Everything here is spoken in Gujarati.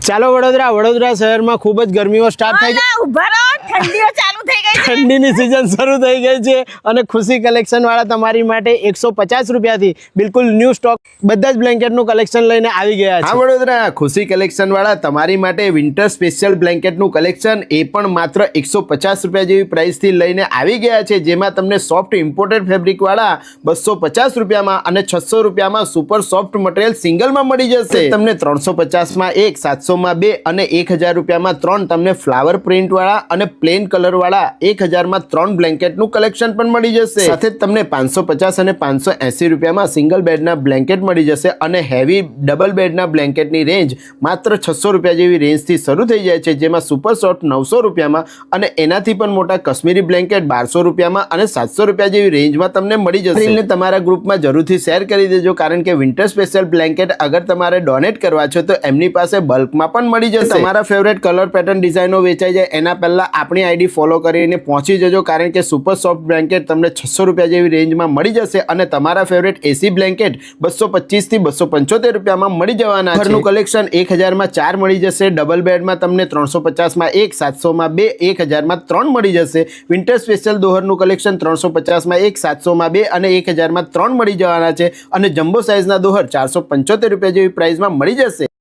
ચાલો વડોદરા શહેરમાં ખૂબ જ ગરમીઓ સ્ટાર્ટ થઈ ગઈ, ઠંડીઓ ચાલુ થઈ ગઈ છે, ઠંડીની સિઝન શરૂ થઈ ગઈ છે અને ખુશી કલેક્શન વાળા તમારી માટે 150 રૂપિયાથી બિલકુલ ન્યૂ સ્ટોક બધા જ બ્લેન્કેટનું કલેક્શન લઈને આવી ગયા છે। હા વડોદરા ખુશી કલેક્શન વાળા તમારી માટે વિન્ટર સ્પેશિયલ બ્લેન્કેટનું કલેક્શન એ પણ માત્ર 150 રૂપિયા જેવી પ્રાઇસથી લઈને આવી ગયા છે, જેમાં તમને સોફ્ટ ઇમ્પોર્ટેડ ફેબ્રિક વાળા 250 રૂપિયામાં અને 600 રૂપિયામાં સુપર સોફ્ટ મટીરિયલ સિંગલમાં મળી જશે। તમને 350માં એક, 700માં બે અને 1000 રૂપિયામાં 3 તમને ફ્લાવર પ્રિન્ટ વાળા અને પ્લેન કલર વાળા 1000માં 3 બ્લેન્કેટનું કલેક્શન પણ મળી જશે। સાથે તમને 550 અને 580 રૂપિયામાં સિંગલ બેડના બ્લેન્કેટ મળી જશે અને હેવી ડબલ બેડના બ્લેન્કેટની રેન્જ માત્ર 600 રૂપિયા જેવી રેન્જથી શરૂ થઈ જાય છે, જેમાં સુપર સોફ્ટ 900 રૂપિયામાં અને એનાથી પણ મોટા કાશ્મીરી બ્લેન્કેટ 1200 રૂપિયામાં અને 700 રૂપિયા જેવી રેન્જમાં તમને મળી જશે। એટલે તમારા ગ્રુપમાં જરૂરથી શેર કરી દેજો, કારણ કે વિન્ટર સ્પેશિયલ બ્લેન્કેટ અગર તમારે ડોનેટ કરવા છે તો એમની પાસે બલ્કમાં પણ મળી જશે। તમારા ફેવરેટ કલર પેટર્ન ડિઝાઇનો વેચાઈ જાય એના પહેલા આપણી આઈડી ફોલો કરીને પહોંચી જજો, કારણ કે સુપર સોફ્ટ બ્લેન્કેટ તમને 600 રૂપિયા જેવી રેન્જમાં મળી જશે અને તમારા ફેવરેટ એસી બ્લેન્કેટ 225 થી 275 રૂપિયામાં મળી જવાના છે। ઘરનું કલેક્શન 1000માં 4 મળી જશે, ડબલ બેડમાં તમને 350માં 1, 700માં 2, 1000માં 3 મળી જશે। વિન્ટર સ્પેશિયલ દોહરનું કલેક્શન 350માં 1, 700માં 2 અને 1000માં 3 મળી જવાના છે અને જમ્બો સાઇઝના દોહર 475 રૂપિયા જેવી પ્રાઇસમાં મળી જશે।